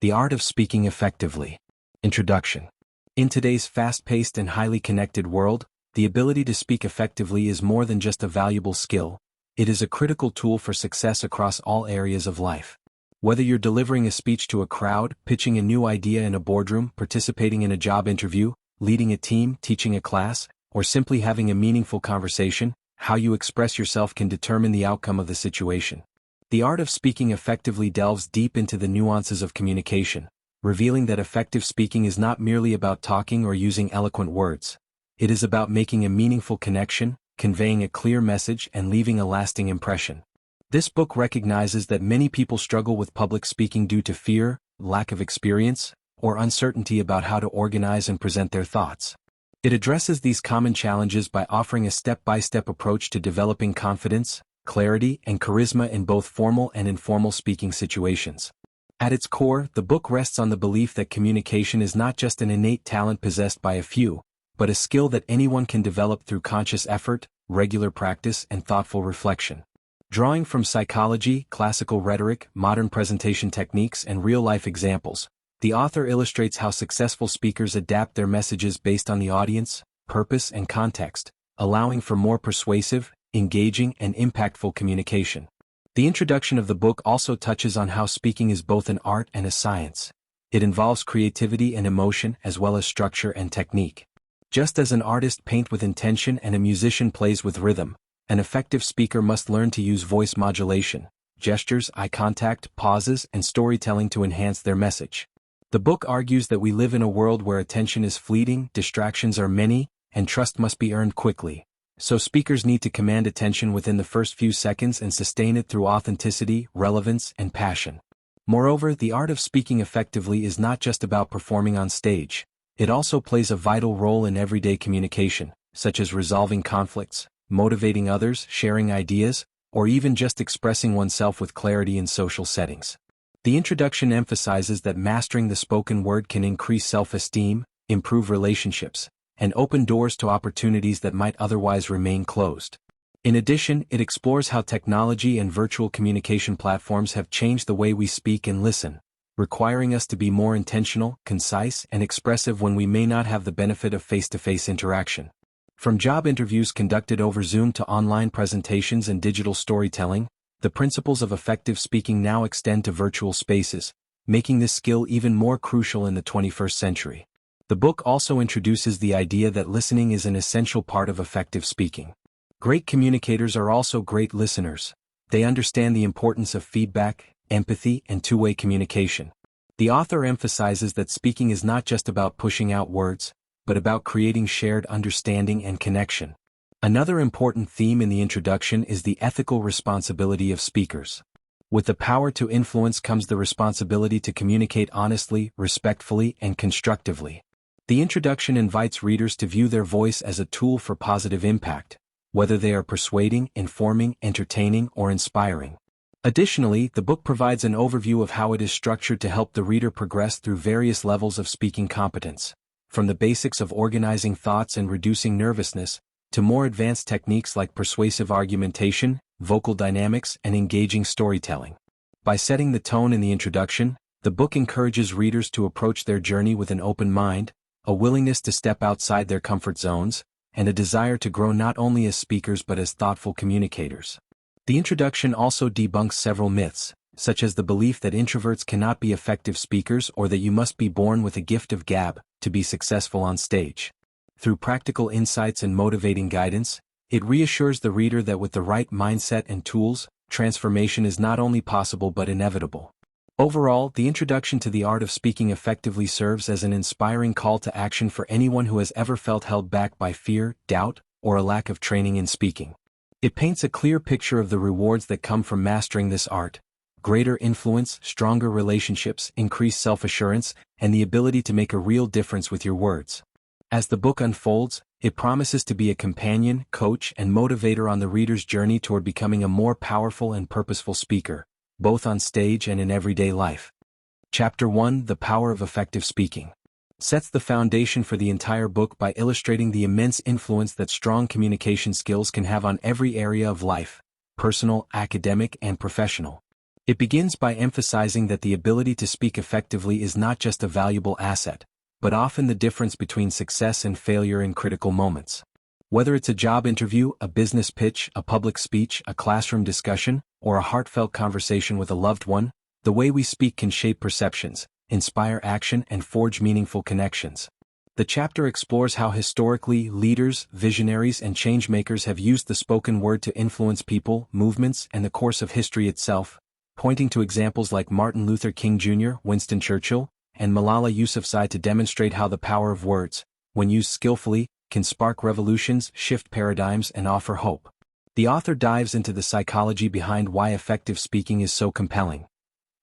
The Art of Speaking Effectively. Introduction. In today's fast-paced and highly connected world, the ability to speak effectively is more than just a valuable skill. It is a critical tool for success across all areas of life. Whether you're delivering a speech to a crowd, pitching a new idea in a boardroom, participating in a job interview, leading a team, teaching a class, or simply having a meaningful conversation, how you express yourself can determine the outcome of the situation. The art of speaking effectively delves deep into the nuances of communication, revealing that effective speaking is not merely about talking or using eloquent words. It is about making a meaningful connection, conveying a clear message, and leaving a lasting impression. This book recognizes that many people struggle with public speaking due to fear, lack of experience, or uncertainty about how to organize and present their thoughts. It addresses these common challenges by offering a step-by-step approach to developing confidence, clarity, and charisma in both formal and informal speaking situations. At its core, the book rests on the belief that communication is not just an innate talent possessed by a few, but a skill that anyone can develop through conscious effort, regular practice, and thoughtful reflection. Drawing from psychology, classical rhetoric, modern presentation techniques, and real-life examples, the author illustrates how successful speakers adapt their messages based on the audience, purpose, and context, allowing for more persuasive, engaging, and impactful communication. The introduction of the book also touches on how speaking is both an art and a science. It involves creativity and emotion as well as structure and technique. Just as an artist paints with intention and a musician plays with rhythm, an effective speaker must learn to use voice modulation, gestures, eye contact, pauses, and storytelling to enhance their message. The book argues that we live in a world where attention is fleeting, distractions are many, and trust must be earned quickly. So speakers need to command attention within the first few seconds and sustain it through authenticity, relevance, and passion. Moreover, the art of speaking effectively is not just about performing on stage. It also plays a vital role in everyday communication, such as resolving conflicts, motivating others, sharing ideas, or even just expressing oneself with clarity in social settings. The introduction emphasizes that mastering the spoken word can increase self-esteem, improve relationships, and open doors to opportunities that might otherwise remain closed. In addition, it explores how technology and virtual communication platforms have changed the way we speak and listen, requiring us to be more intentional, concise, and expressive when we may not have the benefit of face-to-face interaction. From job interviews conducted over Zoom to online presentations and digital storytelling, the principles of effective speaking now extend to virtual spaces, making this skill even more crucial in the 21st century. The book also introduces the idea that listening is an essential part of effective speaking. Great communicators are also great listeners. They understand the importance of feedback, empathy, and two-way communication. The author emphasizes that speaking is not just about pushing out words, but about creating shared understanding and connection. Another important theme in the introduction is the ethical responsibility of speakers. With the power to influence comes the responsibility to communicate honestly, respectfully, and constructively. The introduction invites readers to view their voice as a tool for positive impact, whether they are persuading, informing, entertaining, or inspiring. Additionally, the book provides an overview of how it is structured to help the reader progress through various levels of speaking competence, from the basics of organizing thoughts and reducing nervousness, to more advanced techniques like persuasive argumentation, vocal dynamics, and engaging storytelling. By setting the tone in the introduction, the book encourages readers to approach their journey with an open mind, a willingness to step outside their comfort zones, and a desire to grow not only as speakers but as thoughtful communicators. The introduction also debunks several myths, such as the belief that introverts cannot be effective speakers or that you must be born with a gift of gab to be successful on stage. Through practical insights and motivating guidance, it reassures the reader that with the right mindset and tools, transformation is not only possible but inevitable. Overall, the introduction to the art of speaking effectively serves as an inspiring call to action for anyone who has ever felt held back by fear, doubt, or a lack of training in speaking. It paints a clear picture of the rewards that come from mastering this art: greater influence, stronger relationships, increased self-assurance, and the ability to make a real difference with your words. As the book unfolds, it promises to be a companion, coach, and motivator on the reader's journey toward becoming a more powerful and purposeful speaker, both on stage and in everyday life. Chapter 1: The Power of Effective Speaking sets the foundation for the entire book by illustrating the immense influence that strong communication skills can have on every area of life, personal, academic, and professional. It begins by emphasizing that the ability to speak effectively is not just a valuable asset, but often the difference between success and failure in critical moments. Whether it's a job interview, a business pitch, a public speech, a classroom discussion, or a heartfelt conversation with a loved one, the way we speak can shape perceptions, inspire action, and forge meaningful connections. The chapter explores how historically leaders, visionaries, and changemakers have used the spoken word to influence people, movements, and the course of history itself, pointing to examples like Martin Luther King Jr., Winston Churchill, and Malala Yousafzai to demonstrate how the power of words, when used skillfully, can spark revolutions, shift paradigms, and offer hope. The author dives into the psychology behind why effective speaking is so compelling.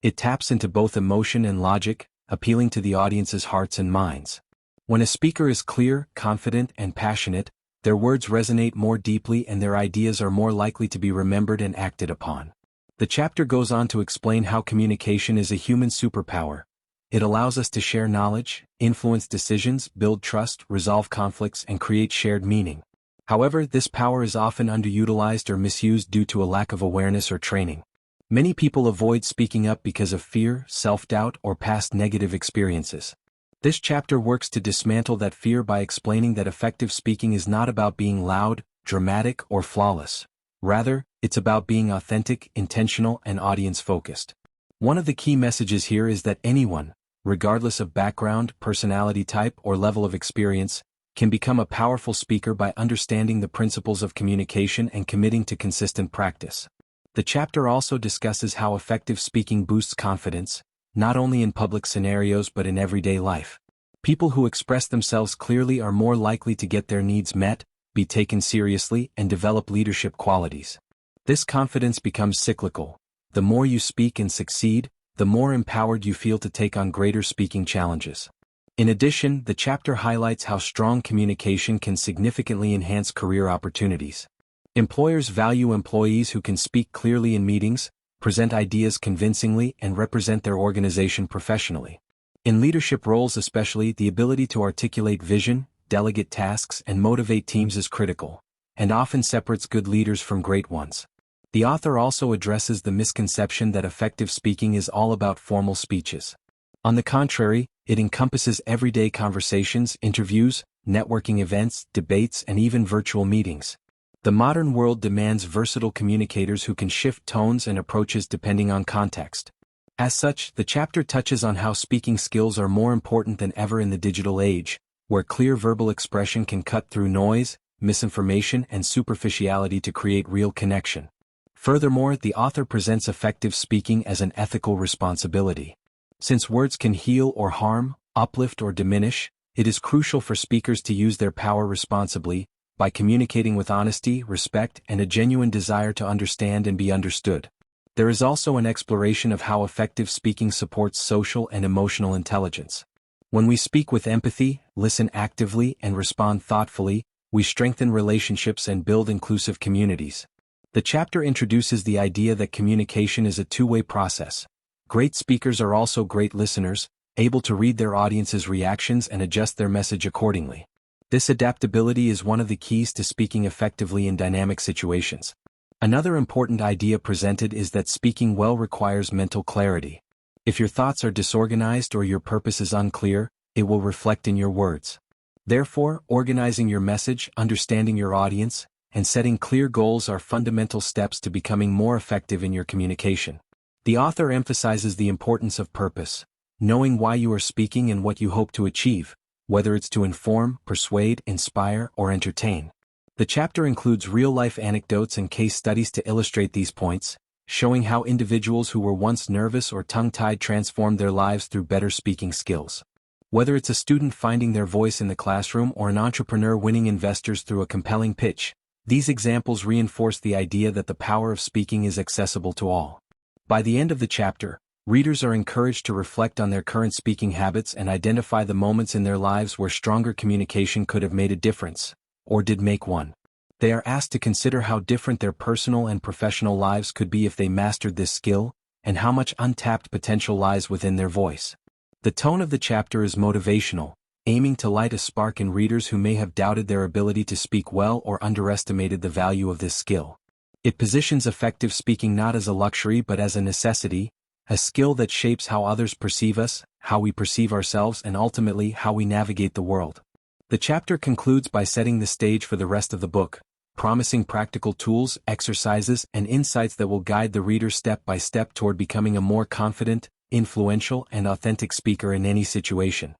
It taps into both emotion and logic, appealing to the audience's hearts and minds. When a speaker is clear, confident, and passionate, their words resonate more deeply and their ideas are more likely to be remembered and acted upon. The chapter goes on to explain how communication is a human superpower. It allows us to share knowledge, influence decisions, build trust, resolve conflicts, and create shared meaning. However, this power is often underutilized or misused due to a lack of awareness or training. Many people avoid speaking up because of fear, self-doubt, or past negative experiences. This chapter works to dismantle that fear by explaining that effective speaking is not about being loud, dramatic, or flawless. Rather, it's about being authentic, intentional, and audience-focused. One of the key messages here is that anyone, regardless of background, personality type, or level of experience, can become a powerful speaker by understanding the principles of communication and committing to consistent practice. The chapter also discusses how effective speaking boosts confidence, not only in public scenarios but in everyday life. People who express themselves clearly are more likely to get their needs met, be taken seriously, and develop leadership qualities. This confidence becomes cyclical. The more you speak and succeed, the more empowered you feel to take on greater speaking challenges. In addition, the chapter highlights how strong communication can significantly enhance career opportunities. Employers value employees who can speak clearly in meetings, present ideas convincingly, and represent their organization professionally. In leadership roles especially, the ability to articulate vision, delegate tasks, and motivate teams is critical, and often separates good leaders from great ones. The author also addresses the misconception that effective speaking is all about formal speeches. On the contrary, it encompasses everyday conversations, interviews, networking events, debates, and even virtual meetings. The modern world demands versatile communicators who can shift tones and approaches depending on context. As such, the chapter touches on how speaking skills are more important than ever in the digital age, where clear verbal expression can cut through noise, misinformation, and superficiality to create real connection. Furthermore, the author presents effective speaking as an ethical responsibility. Since words can heal or harm, uplift or diminish, it is crucial for speakers to use their power responsibly, by communicating with honesty, respect, and a genuine desire to understand and be understood. There is also an exploration of how effective speaking supports social and emotional intelligence. When we speak with empathy, listen actively, and respond thoughtfully, we strengthen relationships and build inclusive communities. The chapter introduces the idea that communication is a two-way process. Great speakers are also great listeners, able to read their audience's reactions and adjust their message accordingly. This adaptability is one of the keys to speaking effectively in dynamic situations. Another important idea presented is that speaking well requires mental clarity. If your thoughts are disorganized or your purpose is unclear, it will reflect in your words. Therefore, organizing your message, understanding your audience, and setting clear goals are fundamental steps to becoming more effective in your communication. The author emphasizes the importance of purpose, knowing why you are speaking and what you hope to achieve, whether it's to inform, persuade, inspire, or entertain. The chapter includes real-life anecdotes and case studies to illustrate these points, showing how individuals who were once nervous or tongue-tied transformed their lives through better speaking skills. Whether it's a student finding their voice in the classroom or an entrepreneur winning investors through a compelling pitch, these examples reinforce the idea that the power of speaking is accessible to all. By the end of the chapter, readers are encouraged to reflect on their current speaking habits and identify the moments in their lives where stronger communication could have made a difference, or did make one. They are asked to consider how different their personal and professional lives could be if they mastered this skill, and how much untapped potential lies within their voice. The tone of the chapter is motivational, aiming to light a spark in readers who may have doubted their ability to speak well or underestimated the value of this skill. It positions effective speaking not as a luxury but as a necessity, a skill that shapes how others perceive us, how we perceive ourselves, and ultimately how we navigate the world. The chapter concludes by setting the stage for the rest of the book, promising practical tools, exercises, and insights that will guide the reader step by step toward becoming a more confident, influential, and authentic speaker in any situation.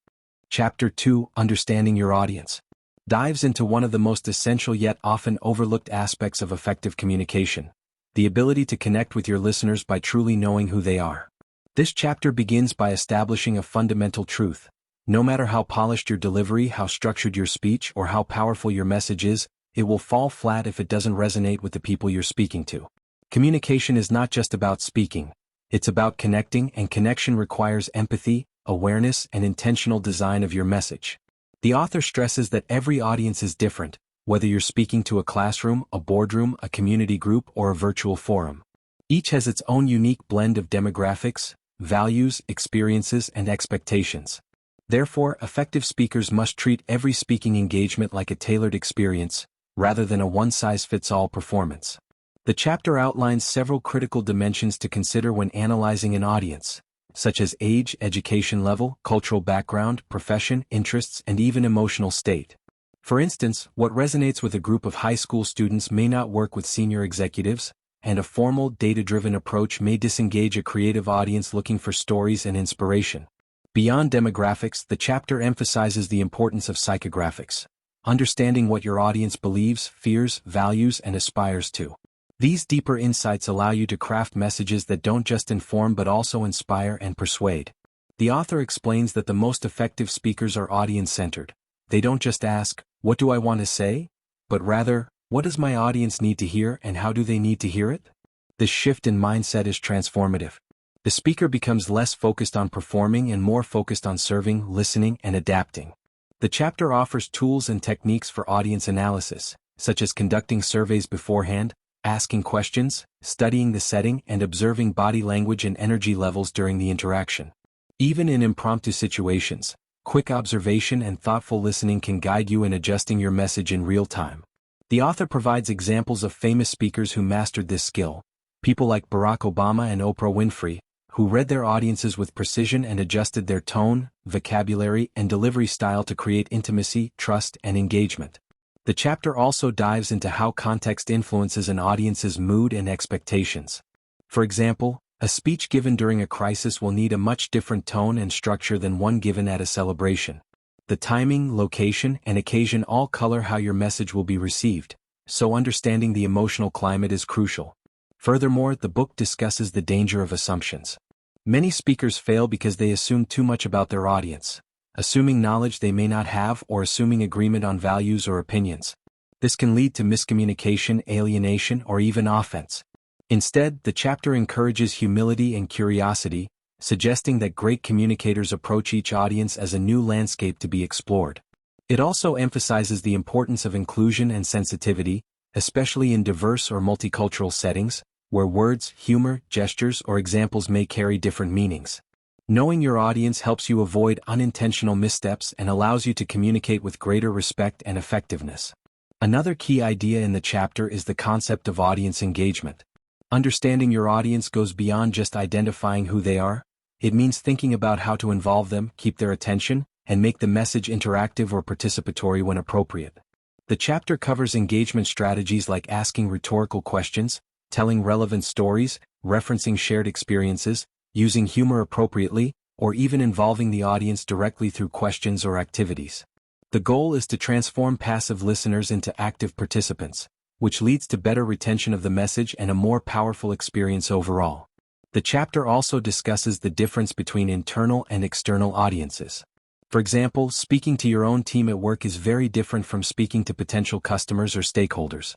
Chapter 2, Understanding Your Audience, dives into one of the most essential yet often overlooked aspects of effective communication: the ability to connect with your listeners by truly knowing who they are. This chapter begins by establishing a fundamental truth. No matter how polished your delivery, how structured your speech, or how powerful your message is, it will fall flat if it doesn't resonate with the people you're speaking to. Communication is not just about speaking. It's about connecting, and connection requires empathy, awareness, and intentional design of your message. The author stresses that every audience is different, whether you're speaking to a classroom, a boardroom, a community group, or a virtual forum. Each has its own unique blend of demographics, values, experiences, and expectations. Therefore, effective speakers must treat every speaking engagement like a tailored experience, rather than a one-size-fits-all performance. The chapter outlines several critical dimensions to consider when analyzing an audience, such as age, education level, cultural background, profession, interests, and even emotional state. For instance, what resonates with a group of high school students may not work with senior executives, and a formal, data-driven approach may disengage a creative audience looking for stories and inspiration. Beyond demographics, the chapter emphasizes the importance of psychographics, understanding what your audience believes, fears, values, and aspires to. These deeper insights allow you to craft messages that don't just inform but also inspire and persuade. The author explains that the most effective speakers are audience-centered. They don't just ask, "What do I want to say?" but rather, "What does my audience need to hear and how do they need to hear it?" This shift in mindset is transformative. The speaker becomes less focused on performing and more focused on serving, listening, and adapting. The chapter offers tools and techniques for audience analysis, such as conducting surveys beforehand, asking questions, studying the setting, and observing body language and energy levels during the interaction. Even in impromptu situations, quick observation and thoughtful listening can guide you in adjusting your message in real time. The author provides examples of famous speakers who mastered this skill, people like Barack Obama and Oprah Winfrey, who read their audiences with precision and adjusted their tone, vocabulary, and delivery style to create intimacy, trust, and engagement. The chapter also dives into how context influences an audience's mood and expectations. For example, a speech given during a crisis will need a much different tone and structure than one given at a celebration. The timing, location, and occasion all color how your message will be received, so understanding the emotional climate is crucial. Furthermore, the book discusses the danger of assumptions. Many speakers fail because they assume too much about their audience, assuming knowledge they may not have or assuming agreement on values or opinions. This can lead to miscommunication, alienation, or even offense. Instead, the chapter encourages humility and curiosity, suggesting that great communicators approach each audience as a new landscape to be explored. It also emphasizes the importance of inclusion and sensitivity, especially in diverse or multicultural settings, where words, humor, gestures, or examples may carry different meanings. Knowing your audience helps you avoid unintentional missteps and allows you to communicate with greater respect and effectiveness. Another key idea in the chapter is the concept of audience engagement. Understanding your audience goes beyond just identifying who they are. It means thinking about how to involve them, keep their attention, and make the message interactive or participatory when appropriate. The chapter covers engagement strategies like asking rhetorical questions, telling relevant stories, referencing shared experiences, using humor appropriately, or even involving the audience directly through questions or activities. The goal is to transform passive listeners into active participants, which leads to better retention of the message and a more powerful experience overall. The chapter also discusses the difference between internal and external audiences. For example, speaking to your own team at work is very different from speaking to potential customers or stakeholders.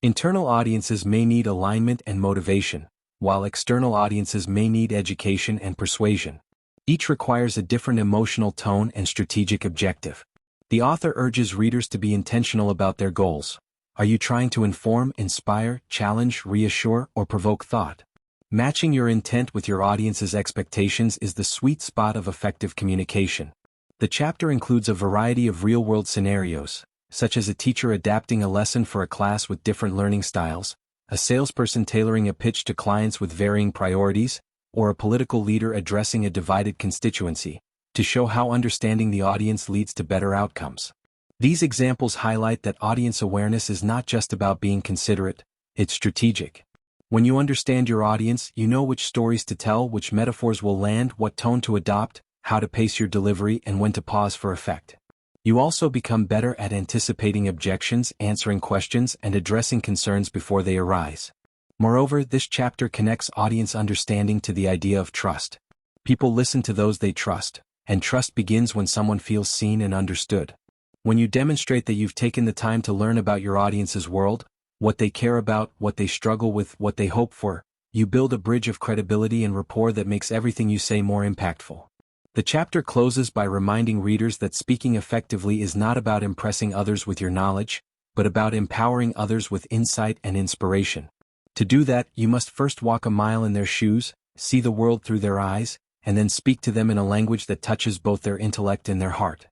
Internal audiences may need alignment and motivation, while external audiences may need education and persuasion. Each requires a different emotional tone and strategic objective. The author urges readers to be intentional about their goals. Are you trying to inform, inspire, challenge, reassure, or provoke thought? Matching your intent with your audience's expectations is the sweet spot of effective communication. The chapter includes a variety of real-world scenarios, such as a teacher adapting a lesson for a class with different learning styles, a salesperson tailoring a pitch to clients with varying priorities, or a political leader addressing a divided constituency, to show how understanding the audience leads to better outcomes. These examples highlight that audience awareness is not just about being considerate, it's strategic. When you understand your audience, you know which stories to tell, which metaphors will land, what tone to adopt, how to pace your delivery, and when to pause for effect. You also become better at anticipating objections, answering questions, and addressing concerns before they arise. Moreover, this chapter connects audience understanding to the idea of trust. People listen to those they trust, and trust begins when someone feels seen and understood. When you demonstrate that you've taken the time to learn about your audience's world, what they care about, what they struggle with, what they hope for, you build a bridge of credibility and rapport that makes everything you say more impactful. The chapter closes by reminding readers that speaking effectively is not about impressing others with your knowledge, but about empowering others with insight and inspiration. To do that, you must first walk a mile in their shoes, see the world through their eyes, and then speak to them in a language that touches both their intellect and their heart.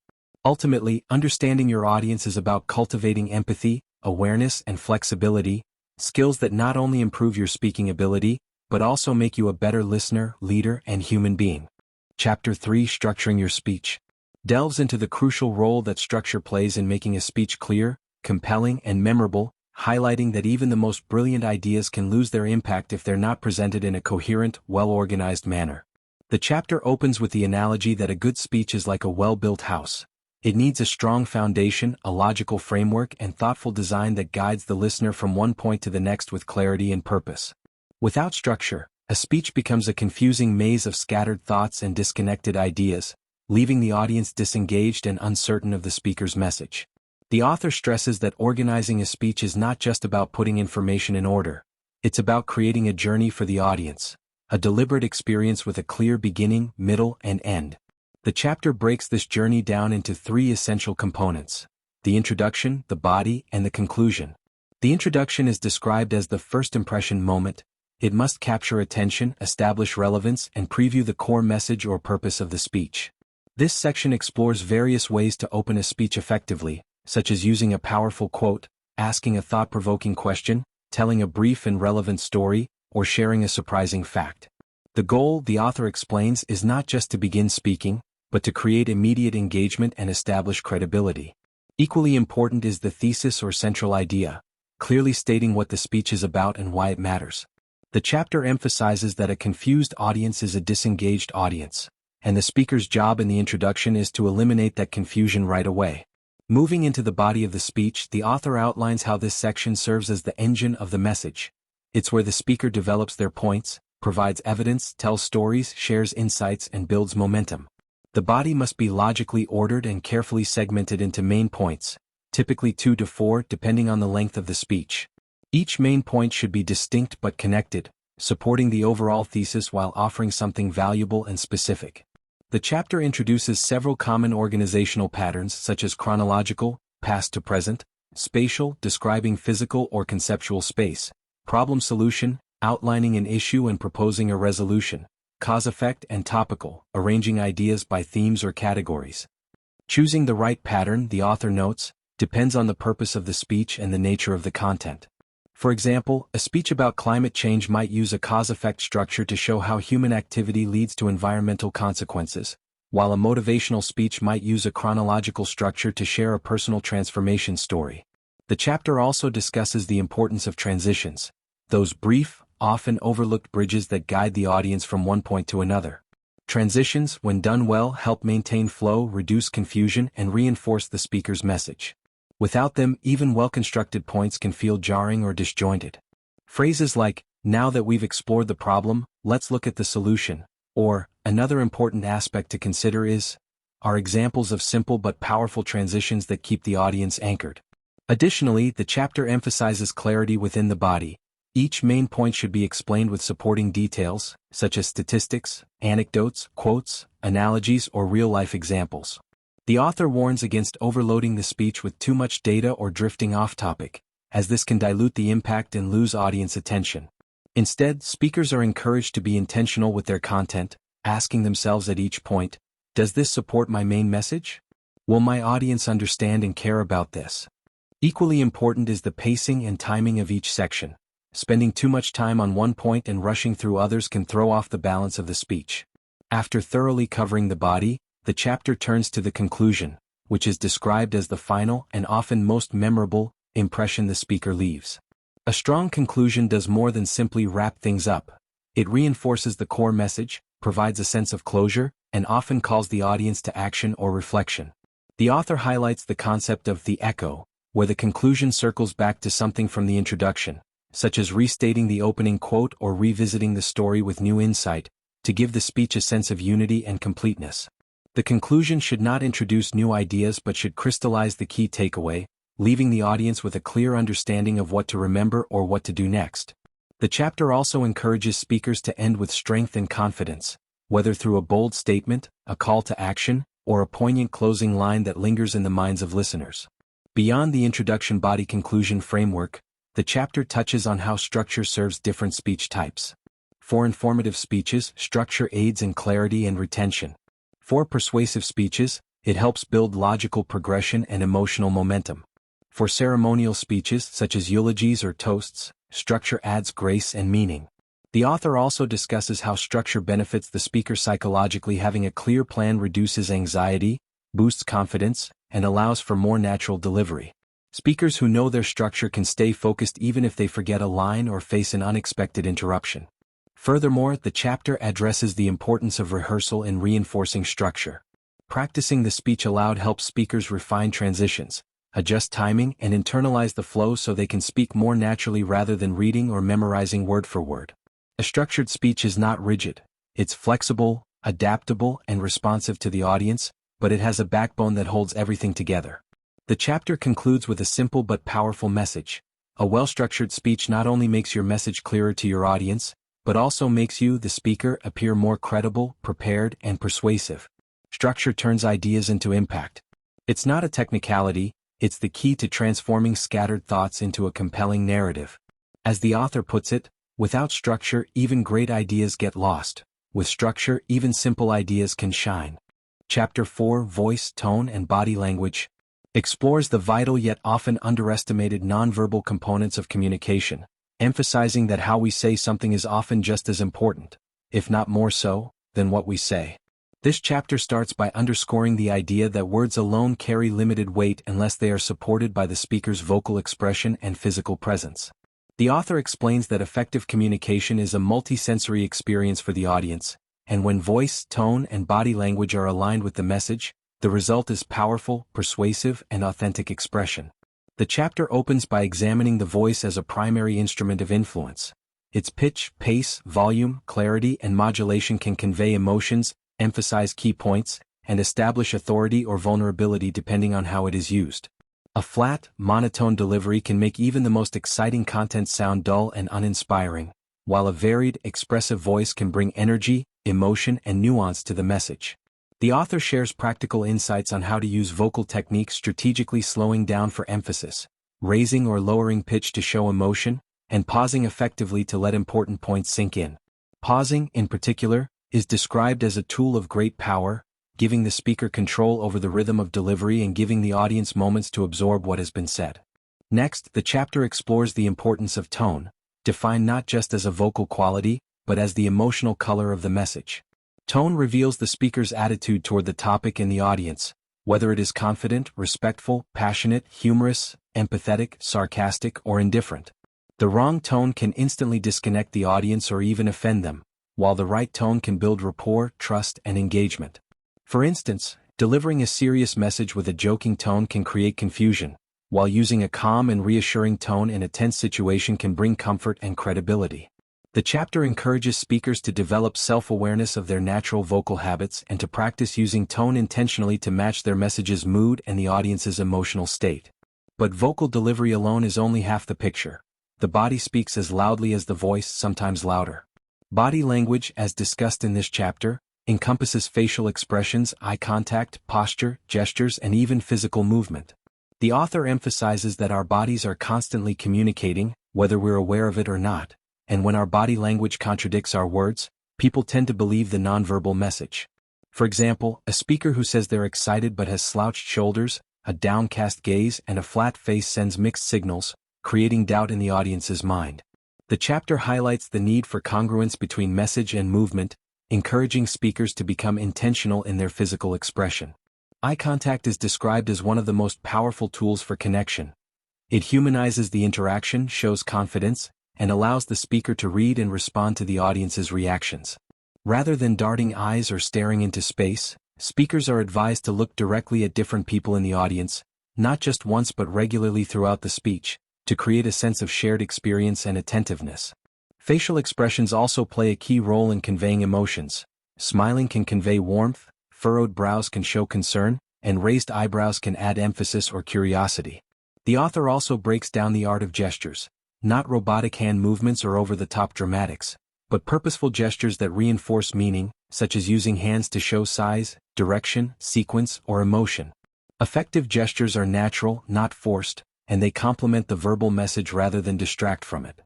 Ultimately, understanding your audience is about cultivating empathy, awareness, and flexibility, skills that not only improve your speaking ability, but also make you a better listener, leader, and human being. Chapter 3: Structuring Your Speech delves into the crucial role that structure plays in making a speech clear, compelling, and memorable, highlighting that even the most brilliant ideas can lose their impact if they're not presented in a coherent, well-organized manner. The chapter opens with the analogy that a good speech is like a well-built house. It needs a strong foundation, a logical framework, and thoughtful design that guides the listener from one point to the next with clarity and purpose. Without structure, a speech becomes a confusing maze of scattered thoughts and disconnected ideas, leaving the audience disengaged and uncertain of the speaker's message. The author stresses that organizing a speech is not just about putting information in order. It's about creating a journey for the audience, a deliberate experience with a clear beginning, middle, and end. The chapter breaks this journey down into 3 essential components: the introduction, the body, and the conclusion. The introduction is described as the first impression moment. It must capture attention, establish relevance, and preview the core message or purpose of the speech. This section explores various ways to open a speech effectively, such as using a powerful quote, asking a thought-provoking question, telling a brief and relevant story, or sharing a surprising fact. The goal, the author explains, is not just to begin speaking, but to create immediate engagement and establish credibility. Equally important is the thesis or central idea, clearly stating what the speech is about and why it matters. The chapter emphasizes that a confused audience is a disengaged audience, and the speaker's job in the introduction is to eliminate that confusion right away. Moving into the body of the speech, the author outlines how this section serves as the engine of the message. It's where the speaker develops their points, provides evidence, tells stories, shares insights, and builds momentum. The body must be logically ordered and carefully segmented into main points, typically 2 to 4 depending on the length of the speech. Each main point should be distinct but connected, supporting the overall thesis while offering something valuable and specific. The chapter introduces several common organizational patterns such as chronological, past to present, spatial, describing physical or conceptual space, problem solution, outlining an issue and proposing a resolution, cause-effect, and topical, arranging ideas by themes or categories. Choosing the right pattern, the author notes, depends on the purpose of the speech and the nature of the content. For example, a speech about climate change might use a cause-effect structure to show how human activity leads to environmental consequences, while a motivational speech might use a chronological structure to share a personal transformation story. The chapter also discusses the importance of transitions, those brief, often overlooked bridges that guide the audience from one point to another. Transitions, when done well, help maintain flow, reduce confusion, and reinforce the speaker's message. Without them, even well-constructed points can feel jarring or disjointed. Phrases like, "Now that we've explored the problem, let's look at the solution," or, "Another important aspect to consider is," are examples of simple but powerful transitions that keep the audience anchored. Additionally, the chapter emphasizes clarity within the body. Each main point should be explained with supporting details, such as statistics, anecdotes, quotes, analogies, or real-life examples. The author warns against overloading the speech with too much data or drifting off topic, as this can dilute the impact and lose audience attention. Instead, speakers are encouraged to be intentional with their content, asking themselves at each point, "Does this support my main message? Will my audience understand and care about this?" Equally important is the pacing and timing of each section. Spending too much time on one point and rushing through others can throw off the balance of the speech. After thoroughly covering the body, the chapter turns to the conclusion, which is described as the final and often most memorable impression the speaker leaves. A strong conclusion does more than simply wrap things up. It reinforces the core message, provides a sense of closure, and often calls the audience to action or reflection. The author highlights the concept of the echo, where the conclusion circles back to something from the introduction, such as restating the opening quote or revisiting the story with new insight, to give the speech a sense of unity and completeness. The conclusion should not introduce new ideas but should crystallize the key takeaway, leaving the audience with a clear understanding of what to remember or what to do next. The chapter also encourages speakers to end with strength and confidence, whether through a bold statement, a call to action, or a poignant closing line that lingers in the minds of listeners. Beyond the introduction body conclusion framework, the chapter touches on how structure serves different speech types. For informative speeches, structure aids in clarity and retention. For persuasive speeches, it helps build logical progression and emotional momentum. For ceremonial speeches, such as eulogies or toasts, structure adds grace and meaning. The author also discusses how structure benefits the speaker psychologically. Having a clear plan reduces anxiety, boosts confidence, and allows for more natural delivery. Speakers who know their structure can stay focused even if they forget a line or face an unexpected interruption. Furthermore, the chapter addresses the importance of rehearsal in reinforcing structure. Practicing the speech aloud helps speakers refine transitions, adjust timing, and internalize the flow so they can speak more naturally rather than reading or memorizing word for word. A structured speech is not rigid. It's flexible, adaptable, and responsive to the audience, but it has a backbone that holds everything together. The chapter concludes with a simple but powerful message. A well-structured speech not only makes your message clearer to your audience, but also makes you, the speaker, appear more credible, prepared, and persuasive. Structure turns ideas into impact. It's not a technicality, it's the key to transforming scattered thoughts into a compelling narrative. As the author puts it, without structure, even great ideas get lost. With structure, even simple ideas can shine. Chapter 4, Voice, Tone, and Body Language, explores the vital yet often underestimated nonverbal components of communication, emphasizing that how we say something is often just as important, if not more so, than what we say. This chapter starts by underscoring the idea that words alone carry limited weight unless they are supported by the speaker's vocal expression and physical presence. The author explains that effective communication is a multisensory experience for the audience, and when voice, tone, and body language are aligned with the message, the result is powerful, persuasive, and authentic expression. The chapter opens by examining the voice as a primary instrument of influence. Its pitch, pace, volume, clarity, and modulation can convey emotions, emphasize key points, and establish authority or vulnerability depending on how it is used. A flat, monotone delivery can make even the most exciting content sound dull and uninspiring, while a varied, expressive voice can bring energy, emotion, and nuance to the message. The author shares practical insights on how to use vocal techniques, strategically slowing down for emphasis, raising or lowering pitch to show emotion, and pausing effectively to let important points sink in. Pausing, in particular, is described as a tool of great power, giving the speaker control over the rhythm of delivery and giving the audience moments to absorb what has been said. Next, the chapter explores the importance of tone, defined not just as a vocal quality, but as the emotional color of the message. Tone reveals the speaker's attitude toward the topic and the audience, whether it is confident, respectful, passionate, humorous, empathetic, sarcastic, or indifferent. The wrong tone can instantly disconnect the audience or even offend them, while the right tone can build rapport, trust, and engagement. For instance, delivering a serious message with a joking tone can create confusion, while using a calm and reassuring tone in a tense situation can bring comfort and credibility. The chapter encourages speakers to develop self-awareness of their natural vocal habits and to practice using tone intentionally to match their message's mood and the audience's emotional state. But vocal delivery alone is only half the picture. The body speaks as loudly as the voice, sometimes louder. Body language, as discussed in this chapter, encompasses facial expressions, eye contact, posture, gestures, and even physical movement. The author emphasizes that our bodies are constantly communicating, whether we're aware of it or not. And when our body language contradicts our words, people tend to believe the nonverbal message. For example, a speaker who says they're excited but has slouched shoulders, a downcast gaze, and a flat face sends mixed signals, creating doubt in the audience's mind. The chapter highlights the need for congruence between message and movement, encouraging speakers to become intentional in their physical expression. Eye contact is described as one of the most powerful tools for connection. It humanizes the interaction, shows confidence, and allows the speaker to read and respond to the audience's reactions. Rather than darting eyes or staring into space, speakers are advised to look directly at different people in the audience, not just once but regularly throughout the speech, to create a sense of shared experience and attentiveness. Facial expressions also play a key role in conveying emotions. Smiling can convey warmth, furrowed brows can show concern, and raised eyebrows can add emphasis or curiosity. The author also breaks down the art of gestures, not robotic hand movements or over-the-top dramatics, but purposeful gestures that reinforce meaning, such as using hands to show size, direction, sequence, or emotion. Effective gestures are natural, not forced, and they complement the verbal message rather than distract from it.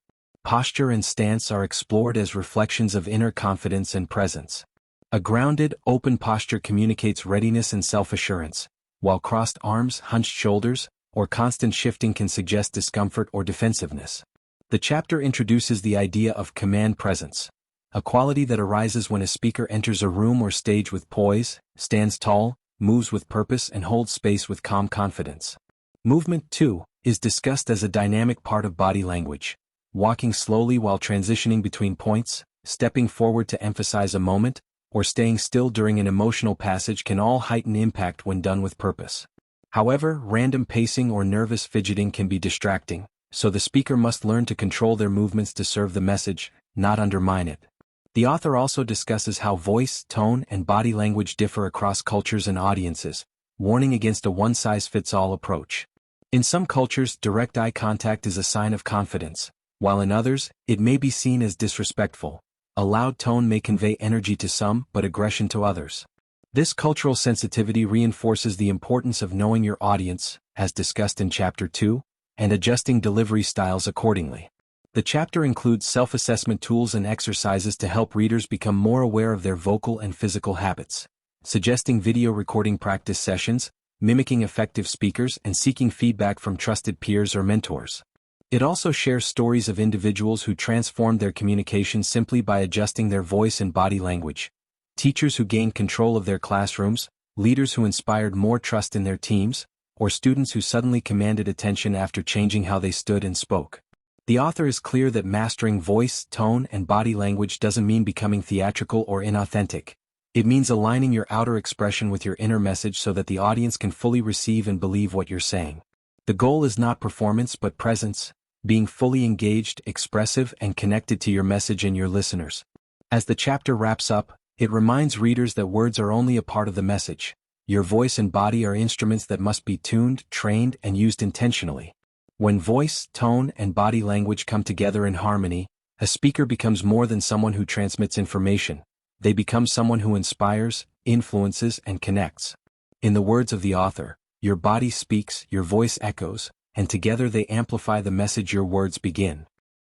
Posture and stance are explored as reflections of inner confidence and presence. A grounded, open posture communicates readiness and self-assurance, while crossed arms, hunched shoulders, or constant shifting can suggest discomfort or defensiveness. The chapter introduces the idea of command presence, a quality that arises when a speaker enters a room or stage with poise, stands tall, moves with purpose, and holds space with calm confidence. Movement, too, is discussed as a dynamic part of body language. Walking slowly while transitioning between points, stepping forward to emphasize a moment, or staying still during an emotional passage can all heighten impact when done with purpose. However, random pacing or nervous fidgeting can be distracting, so the speaker must learn to control their movements to serve the message, not undermine it. The author also discusses how voice, tone, and body language differ across cultures and audiences, warning against a one-size-fits-all approach. In some cultures, direct eye contact is a sign of confidence, while in others, it may be seen as disrespectful. A loud tone may convey energy to some but aggression to others. This cultural sensitivity reinforces the importance of knowing your audience, as discussed in Chapter 2, and adjusting delivery styles accordingly. The chapter includes self-assessment tools and exercises to help readers become more aware of their vocal and physical habits, suggesting video recording practice sessions, mimicking effective speakers, and seeking feedback from trusted peers or mentors. It also shares stories of individuals who transformed their communication simply by adjusting their voice and body language, teachers who gained control of their classrooms, leaders who inspired more trust in their teams, or students who suddenly commanded attention after changing how they stood and spoke. The author is clear that mastering voice, tone, and body language doesn't mean becoming theatrical or inauthentic. It means aligning your outer expression with your inner message so that the audience can fully receive and believe what you're saying. The goal is not performance but presence, being fully engaged, expressive, and connected to your message and your listeners. As the chapter wraps up, it reminds readers that words are only a part of the message. Your voice and body are instruments that must be tuned, trained, and used intentionally. When voice, tone, and body language come together in harmony, a speaker becomes more than someone who transmits information. They become someone who inspires, influences, and connects. In the words of the author, your body speaks, your voice echoes, and together they amplify the message your words begin.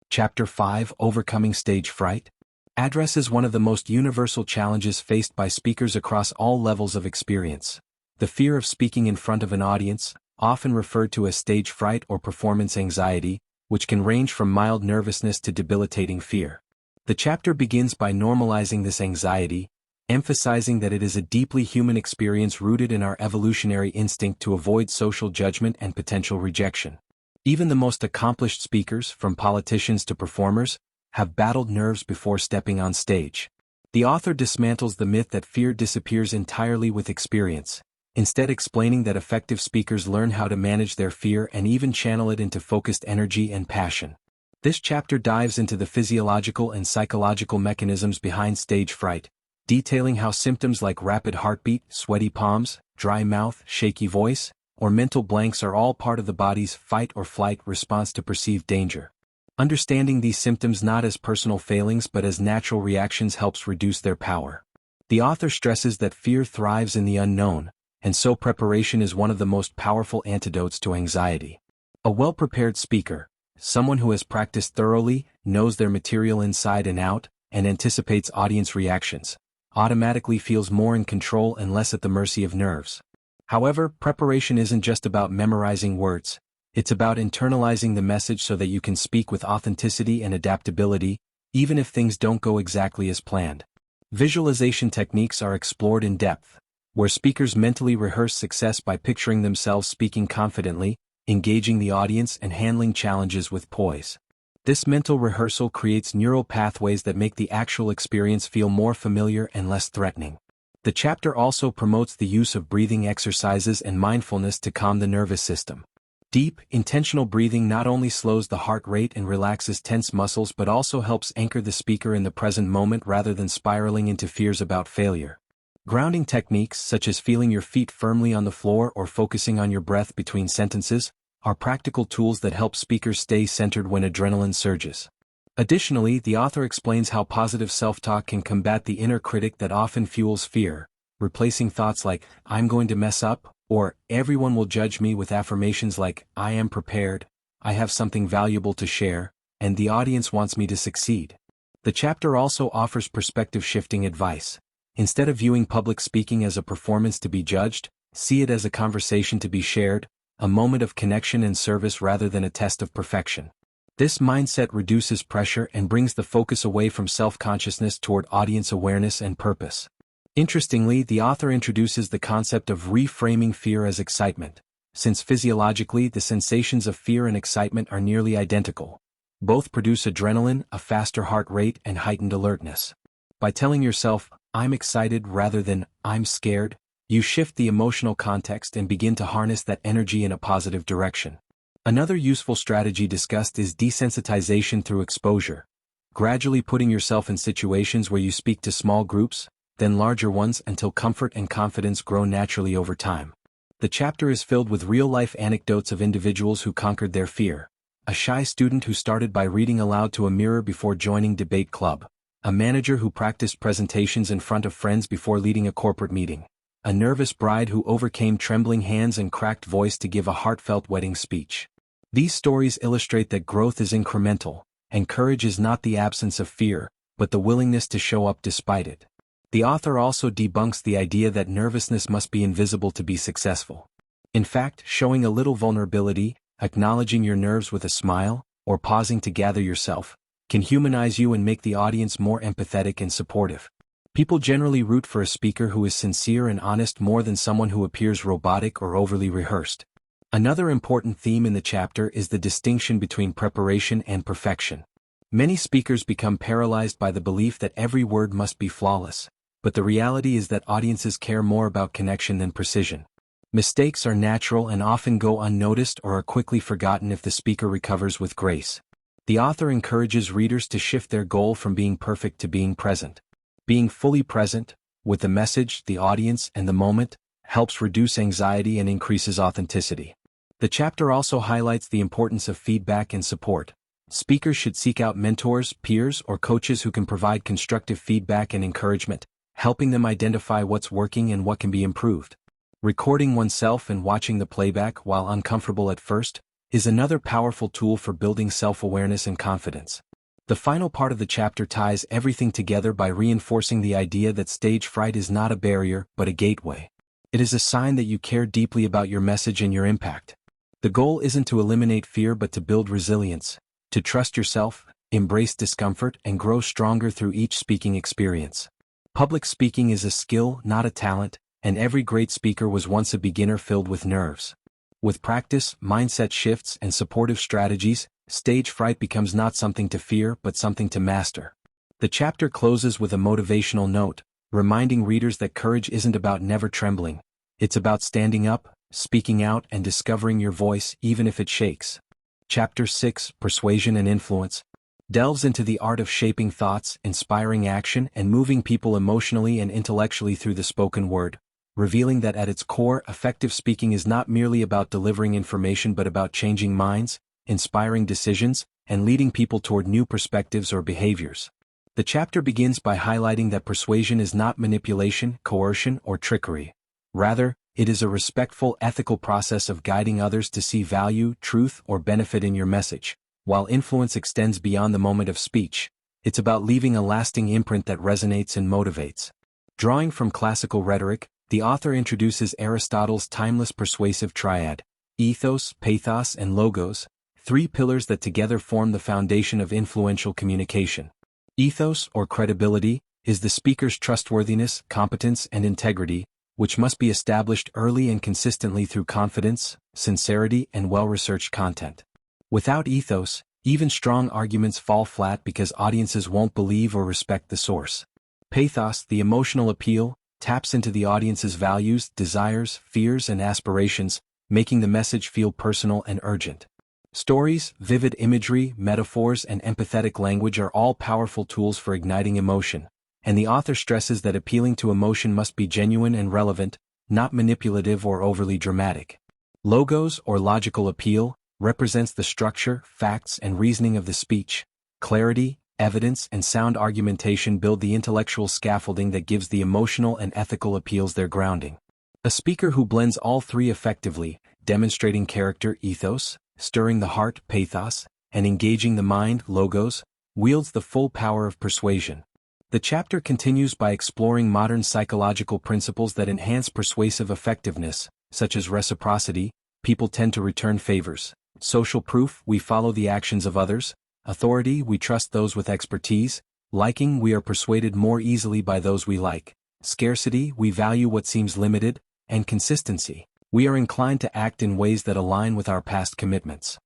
Chapter 5, Overcoming Stage Fright, addresses one of the most universal challenges faced by speakers across all levels of experience. The fear of speaking in front of an audience, often referred to as stage fright or performance anxiety, which can range from mild nervousness to debilitating fear. The chapter begins by normalizing this anxiety, emphasizing that it is a deeply human experience rooted in our evolutionary instinct to avoid social judgment and potential rejection. Even the most accomplished speakers, from politicians to performers, have battled nerves before stepping on stage. The author dismantles the myth that fear disappears entirely with experience, instead explaining that effective speakers learn how to manage their fear and even channel it into focused energy and passion. This chapter dives into the physiological and psychological mechanisms behind stage fright, detailing how symptoms like rapid heartbeat, sweaty palms, dry mouth, shaky voice, or mental blanks are all part of the body's fight or flight response to perceived danger. Understanding these symptoms not as personal failings but as natural reactions helps reduce their power. The author stresses that fear thrives in the unknown, and so preparation is one of the most powerful antidotes to anxiety. A well-prepared speaker, someone who has practiced thoroughly, knows their material inside and out, and anticipates audience reactions, automatically feels more in control and less at the mercy of nerves. However, preparation isn't just about memorizing words. It's about internalizing the message so that you can speak with authenticity and adaptability, even if things don't go exactly as planned. Visualization techniques are explored in depth, where speakers mentally rehearse success by picturing themselves speaking confidently, engaging the audience, and handling challenges with poise. This mental rehearsal creates neural pathways that make the actual experience feel more familiar and less threatening. The chapter also promotes the use of breathing exercises and mindfulness to calm the nervous system. Deep, intentional breathing not only slows the heart rate and relaxes tense muscles but also helps anchor the speaker in the present moment rather than spiraling into fears about failure. Grounding techniques such as feeling your feet firmly on the floor or focusing on your breath between sentences are practical tools that help speakers stay centered when adrenaline surges. Additionally, the author explains how positive self-talk can combat the inner critic that often fuels fear, replacing thoughts like, "I'm going to mess up," or "everyone will judge me" with affirmations like, "I am prepared, I have something valuable to share, and the audience wants me to succeed." The chapter also offers perspective-shifting advice. Instead of viewing public speaking as a performance to be judged, see it as a conversation to be shared, a moment of connection and service rather than a test of perfection. This mindset reduces pressure and brings the focus away from self-consciousness toward audience awareness and purpose. Interestingly, the author introduces the concept of reframing fear as excitement. Since physiologically the sensations of fear and excitement are nearly identical, both produce adrenaline, a faster heart rate, and heightened alertness. By telling yourself, "I'm excited" rather than "I'm scared," you shift the emotional context and begin to harness that energy in a positive direction. Another useful strategy discussed is desensitization through exposure, gradually putting yourself in situations where you speak to small groups, then larger ones until comfort and confidence grow naturally over time. The chapter is filled with real-life anecdotes of individuals who conquered their fear. A shy student who started by reading aloud to a mirror before joining debate club. A manager who practiced presentations in front of friends before leading a corporate meeting. A nervous bride who overcame trembling hands and cracked voice to give a heartfelt wedding speech. These stories illustrate that growth is incremental, and courage is not the absence of fear, but the willingness to show up despite it. The author also debunks the idea that nervousness must be invisible to be successful. In fact, showing a little vulnerability, acknowledging your nerves with a smile, or pausing to gather yourself, can humanize you and make the audience more empathetic and supportive. People generally root for a speaker who is sincere and honest more than someone who appears robotic or overly rehearsed. Another important theme in the chapter is the distinction between preparation and perfection. Many speakers become paralyzed by the belief that every word must be flawless, but the reality is that audiences care more about connection than precision. Mistakes are natural and often go unnoticed or are quickly forgotten if the speaker recovers with grace. The author encourages readers to shift their goal from being perfect to being present. Being fully present, with the message, the audience, and the moment, helps reduce anxiety and increases authenticity. The chapter also highlights the importance of feedback and support. Speakers should seek out mentors, peers, or coaches who can provide constructive feedback and encouragement, helping them identify what's working and what can be improved. Recording oneself and watching the playback, while uncomfortable at first, is another powerful tool for building self-awareness and confidence. The final part of the chapter ties everything together by reinforcing the idea that stage fright is not a barrier, but a gateway. It is a sign that you care deeply about your message and your impact. The goal isn't to eliminate fear but to build resilience, to trust yourself, embrace discomfort, and grow stronger through each speaking experience. Public speaking is a skill, not a talent, and every great speaker was once a beginner filled with nerves. With practice, mindset shifts, and supportive strategies, stage fright becomes not something to fear but something to master. The chapter closes with a motivational note, reminding readers that courage isn't about never trembling. It's about standing up, speaking out, and discovering your voice even if it shakes. Chapter 6, Persuasion and Influence, delves into the art of shaping thoughts, inspiring action, and moving people emotionally and intellectually through the spoken word, revealing that at its core, effective speaking is not merely about delivering information but about changing minds, inspiring decisions, and leading people toward new perspectives or behaviors. The chapter begins by highlighting that persuasion is not manipulation, coercion, or trickery. Rather, it is a respectful, ethical process of guiding others to see value, truth, or benefit in your message. While influence extends beyond the moment of speech, it's about leaving a lasting imprint that resonates and motivates. Drawing from classical rhetoric, the author introduces Aristotle's timeless persuasive triad, ethos, pathos, and logos, three pillars that together form the foundation of influential communication. Ethos, or credibility, is the speaker's trustworthiness, competence, and integrity, which must be established early and consistently through confidence, sincerity, and well-researched content. Without ethos, even strong arguments fall flat because audiences won't believe or respect the source. Pathos, the emotional appeal, taps into the audience's values, desires, fears, and aspirations, making the message feel personal and urgent. Stories, vivid imagery, metaphors, and empathetic language are all powerful tools for igniting emotion, and the author stresses that appealing to emotion must be genuine and relevant, not manipulative or overly dramatic. Logos, or logical appeal, represents the structure, facts, and reasoning of the speech. Clarity, evidence, and sound argumentation build the intellectual scaffolding that gives the emotional and ethical appeals their grounding. A speaker who blends all three effectively, demonstrating character, ethos, stirring the heart, pathos, and engaging the mind, logos, wields the full power of persuasion. The chapter continues by exploring modern psychological principles that enhance persuasive effectiveness, such as reciprocity, people tend to return favors; social proof, we follow the actions of others; authority, we trust those with expertise; liking, we are persuaded more easily by those we like; scarcity, we value what seems limited; and consistency, we are inclined to act in ways that align with our past commitments.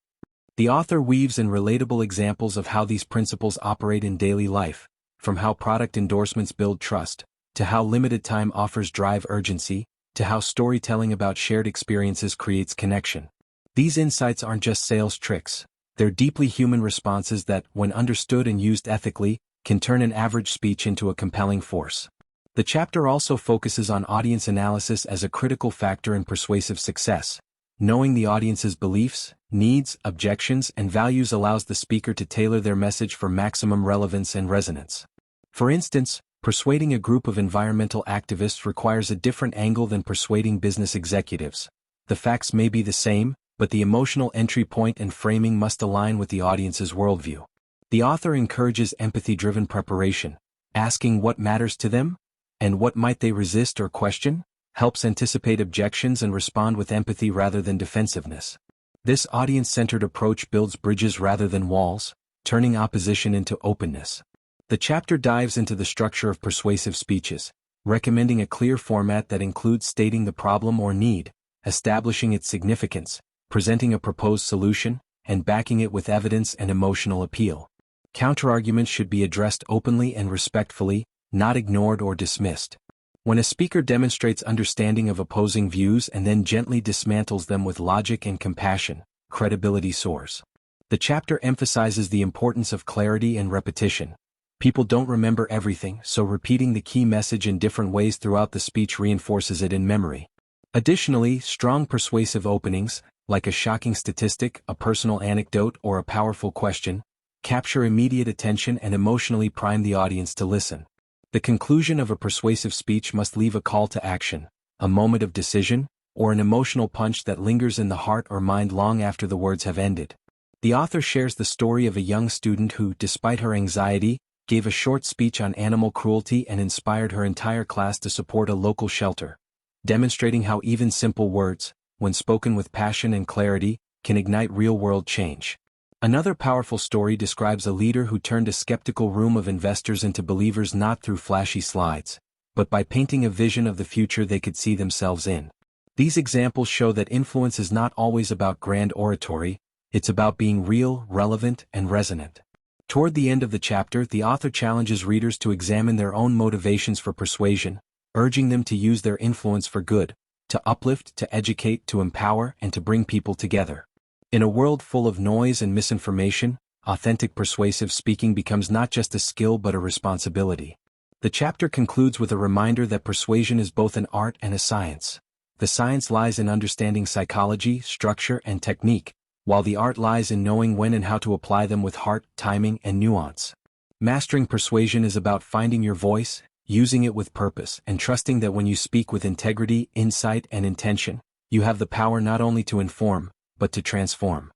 The author weaves in relatable examples of how these principles operate in daily life, from how product endorsements build trust, to how limited time offers drive urgency, to how storytelling about shared experiences creates connection. These insights aren't just sales tricks, they're deeply human responses that, when understood and used ethically, can turn an average speech into a compelling force. The chapter also focuses on audience analysis as a critical factor in persuasive success. Knowing the audience's beliefs, needs, objections, and values allows the speaker to tailor their message for maximum relevance and resonance. For instance, persuading a group of environmental activists requires a different angle than persuading business executives. The facts may be the same, but the emotional entry point and framing must align with the audience's worldview. The author encourages empathy-driven preparation, asking what matters to them, and what might they resist or question, helps anticipate objections and respond with empathy rather than defensiveness. This audience-centered approach builds bridges rather than walls, turning opposition into openness. The chapter dives into the structure of persuasive speeches, recommending a clear format that includes stating the problem or need, establishing its significance, presenting a proposed solution, and backing it with evidence and emotional appeal. Counterarguments should be addressed openly and respectfully, not ignored or dismissed. When a speaker demonstrates understanding of opposing views and then gently dismantles them with logic and compassion, credibility soars. The chapter emphasizes the importance of clarity and repetition. People don't remember everything, so repeating the key message in different ways throughout the speech reinforces it in memory. Additionally, strong persuasive openings, like a shocking statistic, a personal anecdote, or a powerful question, capture immediate attention and emotionally prime the audience to listen. The conclusion of a persuasive speech must leave a call to action, a moment of decision, or an emotional punch that lingers in the heart or mind long after the words have ended. The author shares the story of a young student who, despite her anxiety, gave a short speech on animal cruelty and inspired her entire class to support a local shelter, demonstrating how even simple words, when spoken with passion and clarity, can ignite real-world change. Another powerful story describes a leader who turned a skeptical room of investors into believers not through flashy slides, but by painting a vision of the future they could see themselves in. These examples show that influence is not always about grand oratory, it's about being real, relevant, and resonant. Toward the end of the chapter, the author challenges readers to examine their own motivations for persuasion, urging them to use their influence for good, to uplift, to educate, to empower, and to bring people together. In a world full of noise and misinformation, authentic persuasive speaking becomes not just a skill but a responsibility. The chapter concludes with a reminder that persuasion is both an art and a science. The science lies in understanding psychology, structure, and technique, while the art lies in knowing when and how to apply them with heart, timing, and nuance. Mastering persuasion is about finding your voice, using it with purpose, and trusting that when you speak with integrity, insight, and intention, you have the power not only to inform, but to transform.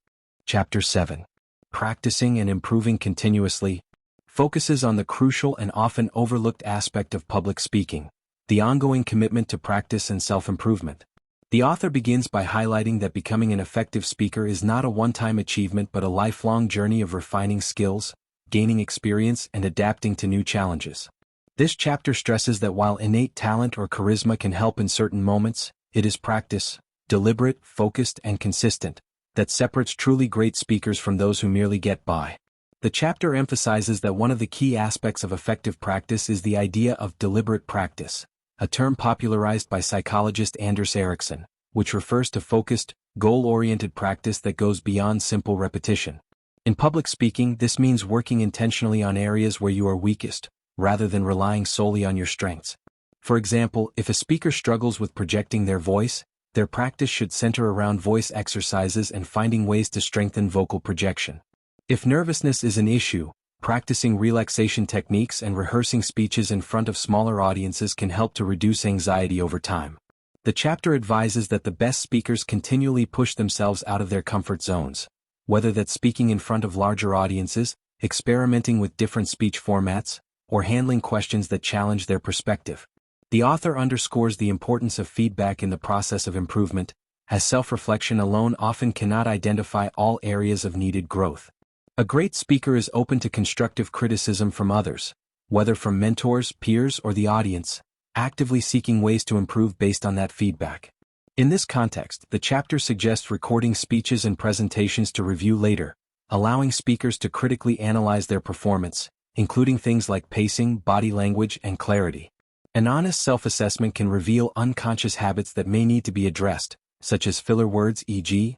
Chapter 7. Practicing and Improving Continuously focuses on the crucial and often overlooked aspect of public speaking, the ongoing commitment to practice and self-improvement. The author begins by highlighting that becoming an effective speaker is not a one-time achievement but a lifelong journey of refining skills, gaining experience, and adapting to new challenges. This chapter stresses that while innate talent or charisma can help in certain moments, it is practice, deliberate, focused, and consistent, that separates truly great speakers from those who merely get by. The chapter emphasizes that one of the key aspects of effective practice is the idea of deliberate practice, a term popularized by psychologist Anders Ericsson, which refers to focused, goal-oriented practice that goes beyond simple repetition. In public speaking, this means working intentionally on areas where you are weakest, rather than relying solely on your strengths. For example, if a speaker struggles with projecting their voice, their practice should center around voice exercises and finding ways to strengthen vocal projection. If nervousness is an issue, practicing relaxation techniques and rehearsing speeches in front of smaller audiences can help to reduce anxiety over time. The chapter advises that the best speakers continually push themselves out of their comfort zones, whether that's speaking in front of larger audiences, experimenting with different speech formats, or handling questions that challenge their perspective. The author underscores the importance of feedback in the process of improvement, as self-reflection alone often cannot identify all areas of needed growth. A great speaker is open to constructive criticism from others, whether from mentors, peers, or the audience, actively seeking ways to improve based on that feedback. In this context, the chapter suggests recording speeches and presentations to review later, allowing speakers to critically analyze their performance, including things like pacing, body language, and clarity. An honest self-assessment can reveal unconscious habits that may need to be addressed, such as filler words, e.g.,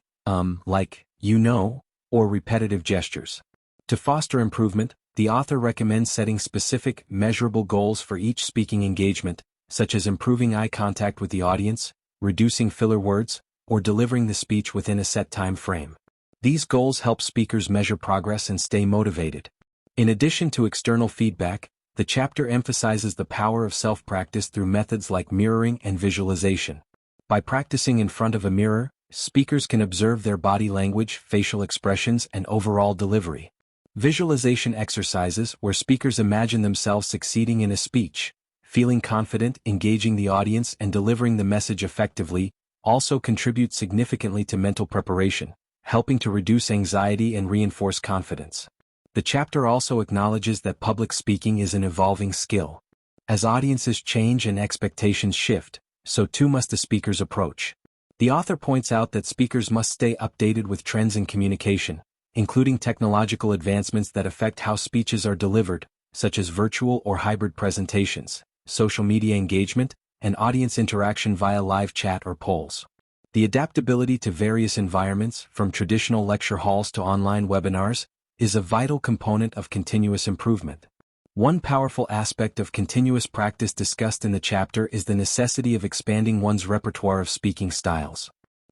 like, you know, or repetitive gestures. To foster improvement, the author recommends setting specific, measurable goals for each speaking engagement, such as improving eye contact with the audience, reducing filler words, or delivering the speech within a set time frame. These goals help speakers measure progress and stay motivated. In addition to external feedback, the chapter emphasizes the power of self-practice through methods like mirroring and visualization. By practicing in front of a mirror, speakers can observe their body language, facial expressions, and overall delivery. Visualization exercises, where speakers imagine themselves succeeding in a speech, feeling confident, engaging the audience, and delivering the message effectively, also contribute significantly to mental preparation, helping to reduce anxiety and reinforce confidence. The chapter also acknowledges that public speaking is an evolving skill. As audiences change and expectations shift, so too must the speaker's approach. The author points out that speakers must stay updated with trends in communication, including technological advancements that affect how speeches are delivered, such as virtual or hybrid presentations, social media engagement, and audience interaction via live chat or polls. The adaptability to various environments, from traditional lecture halls to online webinars, is a vital component of continuous improvement. One powerful aspect of continuous practice discussed in the chapter is the necessity of expanding one's repertoire of speaking styles.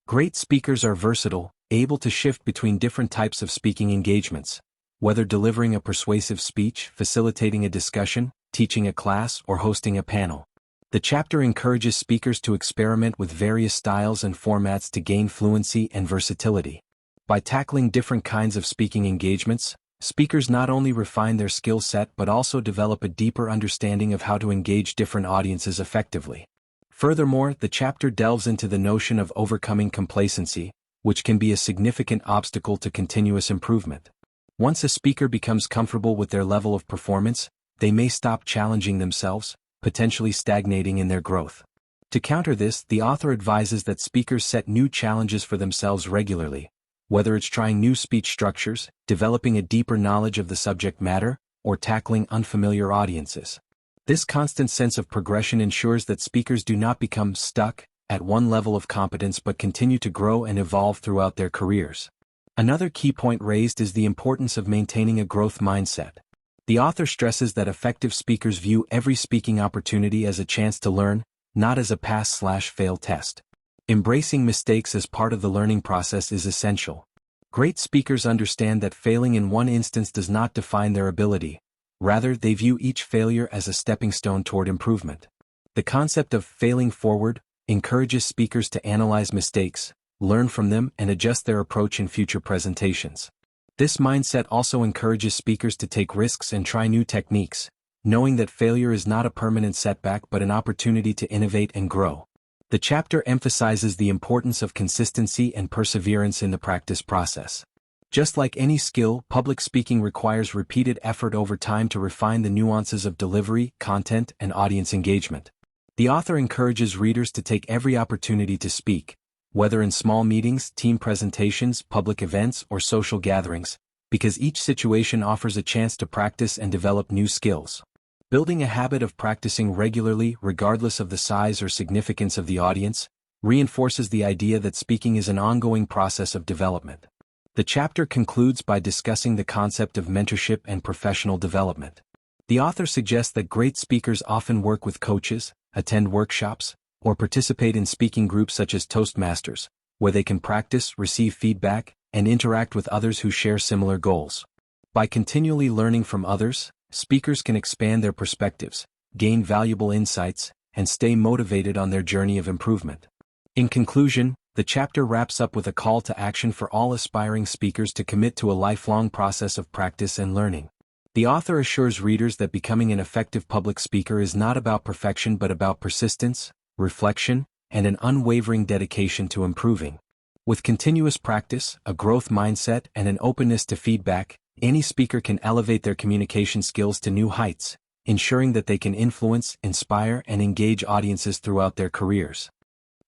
Great speakers are versatile, able to shift between different types of speaking engagements, whether delivering a persuasive speech, facilitating a discussion, teaching a class, or hosting a panel. The chapter encourages speakers to experiment with various styles and formats to gain fluency and versatility. By tackling different kinds of speaking engagements, speakers not only refine their skill set but also develop a deeper understanding of how to engage different audiences effectively. Furthermore, the chapter delves into the notion of overcoming complacency, which can be a significant obstacle to continuous improvement. Once a speaker becomes comfortable with their level of performance, they may stop challenging themselves, potentially stagnating in their growth. To counter this, the author advises that speakers set new challenges for themselves regularly, whether it's trying new speech structures, developing a deeper knowledge of the subject matter, or tackling unfamiliar audiences. This constant sense of progression ensures that speakers do not become stuck at one level of competence but continue to grow and evolve throughout their careers. Another key point raised is the importance of maintaining a growth mindset. The author stresses that effective speakers view every speaking opportunity as a chance to learn, not as a pass/fail test. Embracing mistakes as part of the learning process is essential. Great speakers understand that failing in one instance does not define their ability. Rather, they view each failure as a stepping stone toward improvement. The concept of failing forward encourages speakers to analyze mistakes, learn from them, and adjust their approach in future presentations. This mindset also encourages speakers to take risks and try new techniques, knowing that failure is not a permanent setback but an opportunity to innovate and grow. The chapter emphasizes the importance of consistency and perseverance in the practice process. Just like any skill, public speaking requires repeated effort over time to refine the nuances of delivery, content, and audience engagement. The author encourages readers to take every opportunity to speak, whether in small meetings, team presentations, public events, or social gatherings, because each situation offers a chance to practice and develop new skills. Building a habit of practicing regularly, regardless of the size or significance of the audience, reinforces the idea that speaking is an ongoing process of development. The chapter concludes by discussing the concept of mentorship and professional development. The author suggests that great speakers often work with coaches, attend workshops, or participate in speaking groups such as Toastmasters, where they can practice, receive feedback, and interact with others who share similar goals. By continually learning from others, speakers can expand their perspectives, gain valuable insights, and stay motivated on their journey of improvement. In conclusion, the chapter wraps up with a call to action for all aspiring speakers to commit to a lifelong process of practice and learning. The author assures readers that becoming an effective public speaker is not about perfection but about persistence, reflection, and an unwavering dedication to improving. With continuous practice, a growth mindset, and an openness to feedback, any speaker can elevate their communication skills to new heights, ensuring that they can influence, inspire, and engage audiences throughout their careers.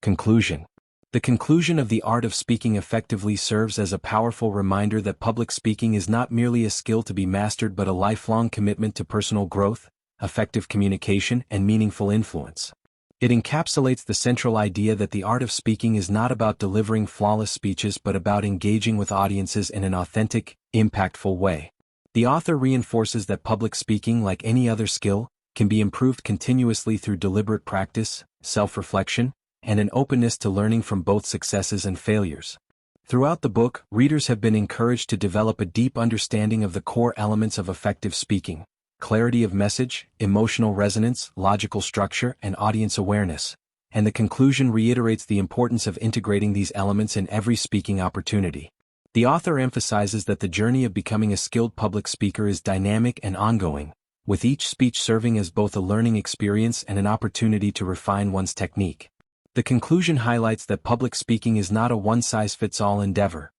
Conclusion. The conclusion of The Art of Speaking Effectively serves as a powerful reminder that public speaking is not merely a skill to be mastered but a lifelong commitment to personal growth, effective communication, and meaningful influence. It encapsulates the central idea that the art of speaking is not about delivering flawless speeches but about engaging with audiences in an authentic, impactful way. The author reinforces that public speaking, like any other skill, can be improved continuously through deliberate practice, self-reflection, and an openness to learning from both successes and failures. Throughout the book, readers have been encouraged to develop a deep understanding of the core elements of effective speaking: clarity of message, emotional resonance, logical structure, and audience awareness. And the conclusion reiterates the importance of integrating these elements in every speaking opportunity. The author emphasizes that the journey of becoming a skilled public speaker is dynamic and ongoing, with each speech serving as both a learning experience and an opportunity to refine one's technique. The conclusion highlights that public speaking is not a one-size-fits-all endeavor.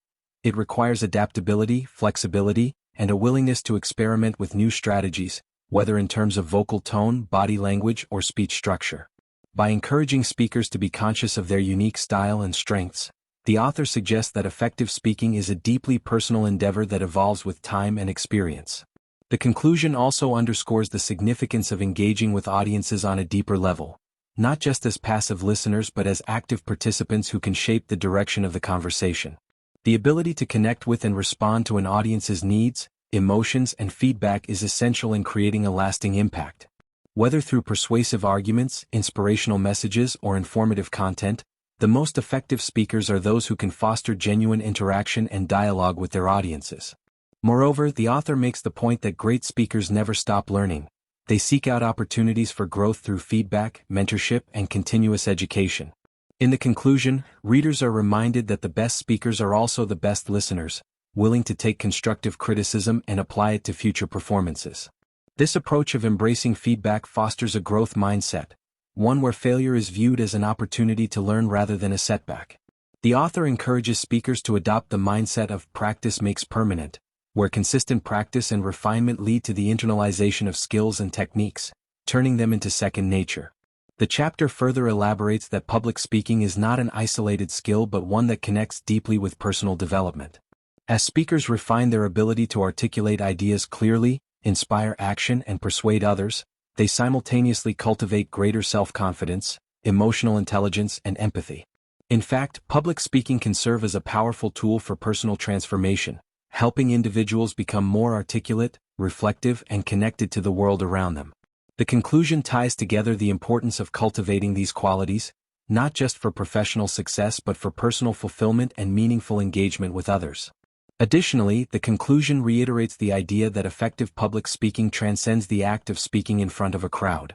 It requires adaptability, flexibility, and a willingness to experiment with new strategies, whether in terms of vocal tone, body language, or speech structure. By encouraging speakers to be conscious of their unique style and strengths, the author suggests that effective speaking is a deeply personal endeavor that evolves with time and experience. The conclusion also underscores the significance of engaging with audiences on a deeper level, not just as passive listeners but as active participants who can shape the direction of the conversation. The ability to connect with and respond to an audience's needs, emotions, and feedback is essential in creating a lasting impact. Whether through persuasive arguments, inspirational messages, or informative content, the most effective speakers are those who can foster genuine interaction and dialogue with their audiences. Moreover, the author makes the point that great speakers never stop learning. They seek out opportunities for growth through feedback, mentorship, and continuous education. In the conclusion, readers are reminded that the best speakers are also the best listeners, willing to take constructive criticism and apply it to future performances. This approach of embracing feedback fosters a growth mindset, one where failure is viewed as an opportunity to learn rather than a setback. The author encourages speakers to adopt the mindset of practice makes permanent, where consistent practice and refinement lead to the internalization of skills and techniques, turning them into second nature. The chapter further elaborates that public speaking is not an isolated skill but one that connects deeply with personal development. As speakers refine their ability to articulate ideas clearly, inspire action, and persuade others, they simultaneously cultivate greater self-confidence, emotional intelligence, and empathy. In fact, public speaking can serve as a powerful tool for personal transformation, helping individuals become more articulate, reflective, and connected to the world around them. The conclusion ties together the importance of cultivating these qualities, not just for professional success but for personal fulfillment and meaningful engagement with others. Additionally, the conclusion reiterates the idea that effective public speaking transcends the act of speaking in front of a crowd.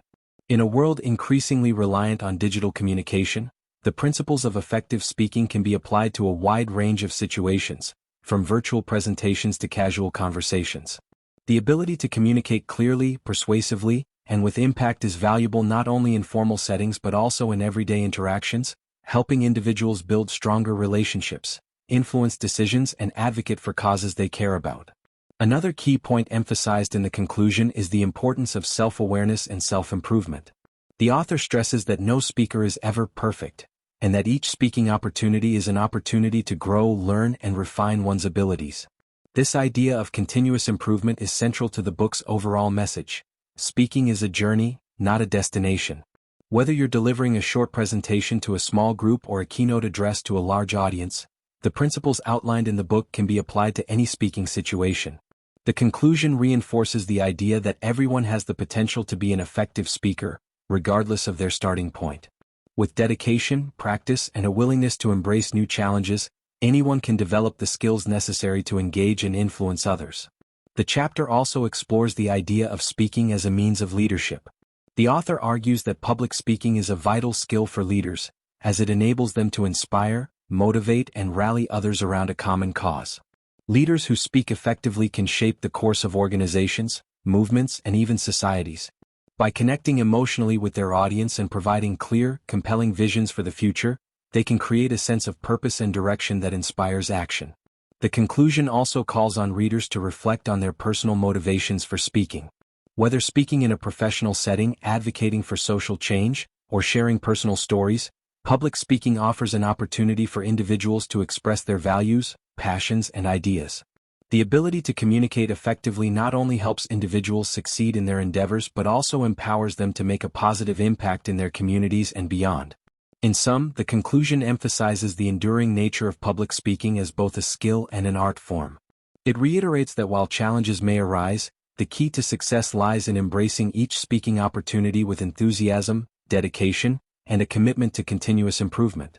In a world increasingly reliant on digital communication, the principles of effective speaking can be applied to a wide range of situations, from virtual presentations to casual conversations. The ability to communicate clearly, persuasively, and with impact is valuable not only in formal settings but also in everyday interactions, helping individuals build stronger relationships, influence decisions, and advocate for causes they care about. Another key point emphasized in the conclusion is the importance of self-awareness and self-improvement. The author stresses that no speaker is ever perfect, and that each speaking opportunity is an opportunity to grow, learn, and refine one's abilities. This idea of continuous improvement is central to the book's overall message. Speaking is a journey, not a destination. Whether you're delivering a short presentation to a small group or a keynote address to a large audience, the principles outlined in the book can be applied to any speaking situation. The conclusion reinforces the idea that everyone has the potential to be an effective speaker, regardless of their starting point. With dedication, practice, and a willingness to embrace new challenges, anyone can develop the skills necessary to engage and influence others. The chapter also explores the idea of speaking as a means of leadership. The author argues that public speaking is a vital skill for leaders, as it enables them to inspire, motivate, and rally others around a common cause. Leaders who speak effectively can shape the course of organizations, movements, and even societies. By connecting emotionally with their audience and providing clear, compelling visions for the future, they can create a sense of purpose and direction that inspires action. The conclusion also calls on readers to reflect on their personal motivations for speaking. Whether speaking in a professional setting, advocating for social change, or sharing personal stories, public speaking offers an opportunity for individuals to express their values, passions, and ideas. The ability to communicate effectively not only helps individuals succeed in their endeavors but also empowers them to make a positive impact in their communities and beyond. In sum, the conclusion emphasizes the enduring nature of public speaking as both a skill and an art form. It reiterates that while challenges may arise, the key to success lies in embracing each speaking opportunity with enthusiasm, dedication, and a commitment to continuous improvement.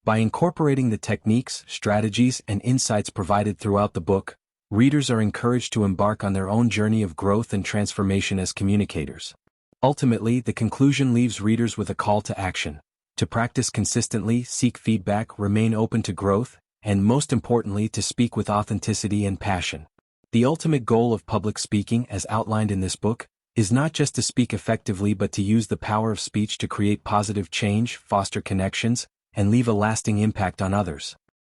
By incorporating the techniques, strategies, and insights provided throughout the book, readers are encouraged to embark on their own journey of growth and transformation as communicators. Ultimately, the conclusion leaves readers with a call to action: to practice consistently, seek feedback, remain open to growth, and most importantly, to speak with authenticity and passion. The ultimate goal of public speaking, as outlined in this book, is not just to speak effectively but to use the power of speech to create positive change, foster connections, and leave a lasting impact on others.